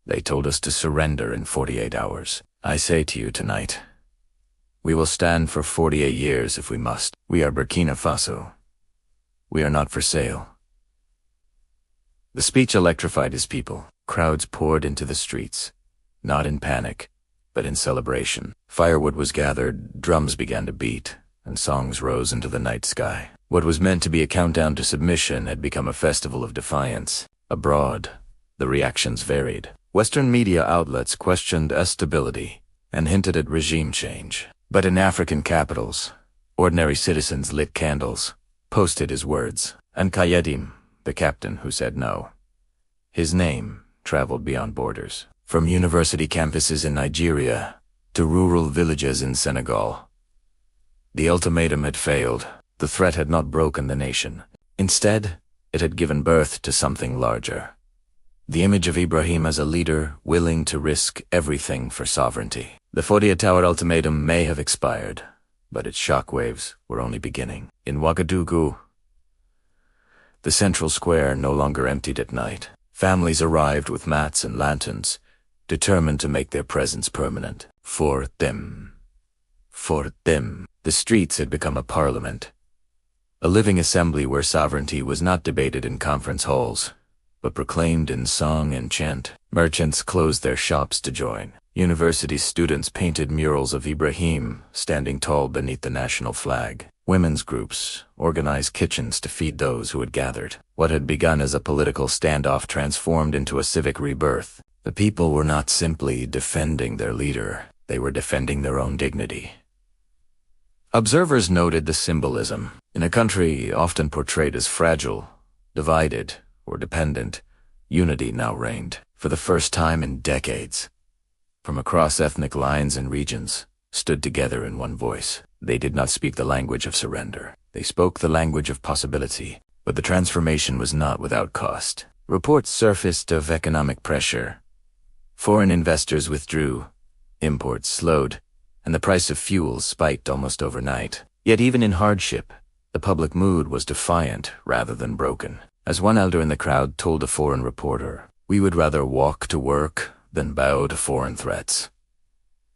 They told us to surrender in 48 hours. I say to you tonight, we will stand for 48 years if we must. We are Burkina Faso. We are not for sale. The speech electrified his people. Crowds poured into the streets, not in panic, but in celebration. Firewood was gathered, drums began to beat, and songs rose into the night sky. What was meant to be a countdown to submission had become a festival of defiance. Abroad, the reactions varied. Western media outlets questioned stability and hinted at regime change. But in African capitals, ordinary citizens lit candles, posted his words, and Kayedim, the captain who said no. His name traveled beyond borders, from university campuses in Nigeria to rural villages in Senegal. The ultimatum had failed. The threat had not broken the nation. Instead, it had given birth to something larger. The image of Ibrahim as a leader willing to risk everything for sovereignty. The 48-hour ultimatum may have expired, but its shockwaves were only beginning. In Ouagadougou, the central square no longer emptied at night. Families arrived with mats and lanterns, determined to make their presence permanent. For them. For them. The streets had become a parliament, a living assembly where sovereignty was not debated in conference halls, but proclaimed in song and chant. Merchants closed their shops to join. University students painted murals of Ibrahim standing tall beneath the national flag. Women's groups organized kitchens to feed those who had gathered. What had begun as a political standoff transformed into a civic rebirth. The people were not simply defending their leader, they were defending their own dignity. Observers noted the symbolism. In a country often portrayed as fragile, divided, or dependent, unity now reigned. For the first time in decades, from across ethnic lines and regions, stood together in one voice. They did not speak the language of surrender. They spoke the language of possibility. But the transformation was not without cost. Reports surfaced of economic pressure. Foreign investors withdrew, imports slowed, and the price of fuel spiked almost overnight. Yet even in hardship, the public mood was defiant rather than broken. As one elder in the crowd told a foreign reporter, "We would rather walk to work than bow to foreign threats."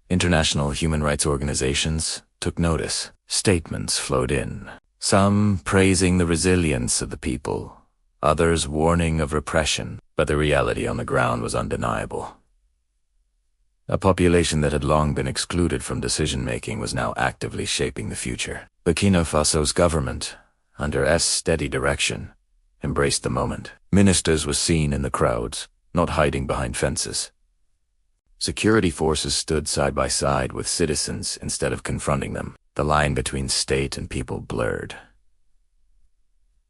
International human rights organizations took notice. Statements flowed in, some praising the resilience of the people, others warning of repression, but the reality on the ground was undeniable. A population that had long been excluded from decision-making was now actively shaping the future. Burkina Faso's government, under S steady direction, embraced the moment. Ministers were seen in the crowds, not hiding behind fences. Security forces stood side by side with citizens instead of confronting them. The line between state and people blurred.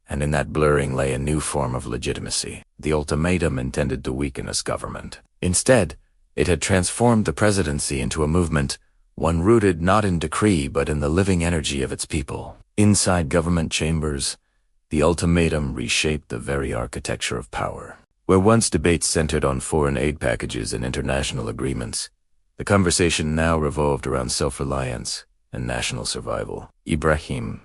And in that blurring lay a new form of legitimacy. The ultimatum intended to weaken its government. Instead, it had transformed the presidency into a movement, one rooted not in decree but in the living energy of its people. Inside government chambers, the ultimatum reshaped the very architecture of power. Where once debates centered on foreign aid packages and international agreements, the conversation now revolved around self-reliance and national survival. Ibrahim,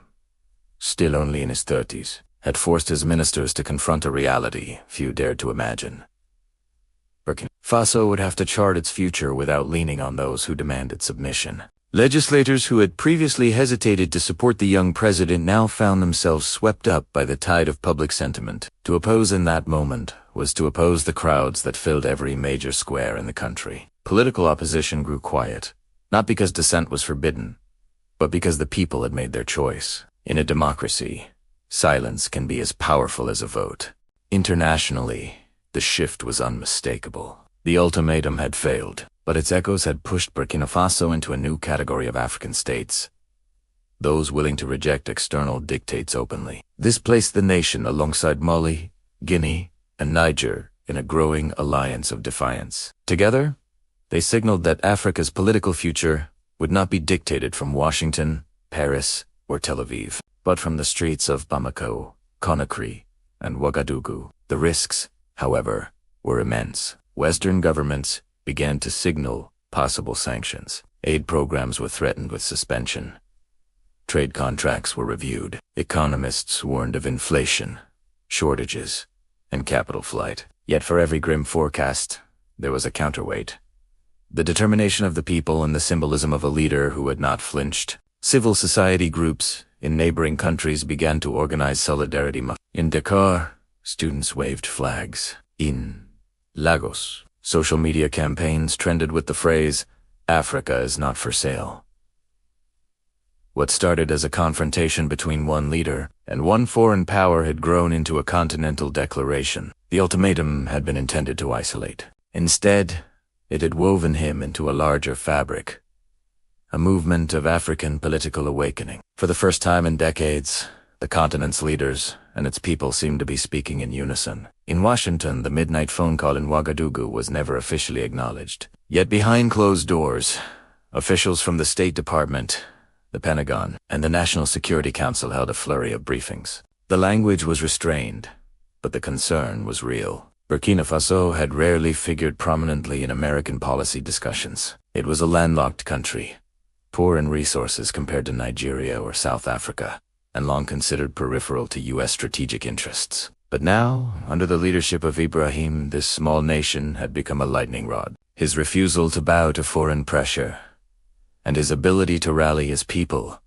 still only in his 30s, had forced his ministers to confront a reality few dared to imagine. Burkina Faso would have to chart its future without leaning on those who demanded submission. Legislators who had previously hesitated to support the young president now found themselves swept up by the tide of public sentiment. To oppose in that moment was to oppose the crowds that filled every major square in the country. Political opposition grew quiet, not because dissent was forbidden, but because the people had made their choice. In a democracy, silence can be as powerful as a vote. Internationally, the shift was unmistakable. The ultimatum had failed, but its echoes had pushed Burkina Faso into a new category of African states, those willing to reject external dictates openly. This placed the nation alongside Mali, Guinea, and Niger in a growing alliance of defiance. Together, they signaled that Africa's political future would not be dictated from Washington, Paris, or Tel Aviv, but from the streets of Bamako, Conakry, and Ouagadougou. The risks, however, were immense. Western governments began to signal possible sanctions. Aid programs were threatened with suspension. Trade contracts were reviewed. Economists warned of inflation, shortages, and capital flight. Yet for every grim forecast, there was a counterweight. The determination of the people and the symbolism of a leader who had not flinched. Civil society groups in neighboring countries began to organize solidarity. In Dakar, students waved flags. In Lagos, social media campaigns trended with the phrase, "Africa is not for sale." What started as a confrontation between one leader and one foreign power had grown into a continental declaration. The ultimatum had been intended to isolate. Instead, it had woven him into a larger fabric, a movement of African political awakening. For the first time in decades, the continent's leaders and its people seemed to be speaking in unison. In Washington, the midnight phone call in Ouagadougou was never officially acknowledged. Yet behind closed doors, officials from the State Department, the Pentagon, and the National Security Council held a flurry of briefings. The language was restrained, but the concern was real. Burkina Faso had rarely figured prominently in American policy discussions. It was a landlocked country, poor in resources compared to Nigeria or South Africa, and long considered peripheral to U.S. strategic interests. But now, under the leadership of Ibrahim, this small nation had become a lightning rod. His refusal to bow to foreign pressure, and his ability to rally his people,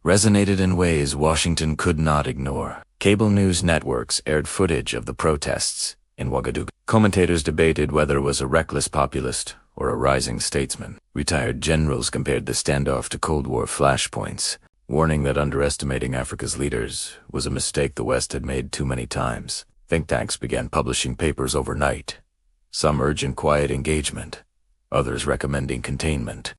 resonated in ways Washington could not ignore. Cable news networks aired footage of the protests in Ouagadougou. Commentators debated whether it was a reckless populist or a rising statesman. Retired generals compared the standoff to Cold War flashpoints, warning that underestimating Africa's leaders was a mistake the West had made too many times. Think tanks began publishing papers overnight, some urging quiet engagement, others recommending containment.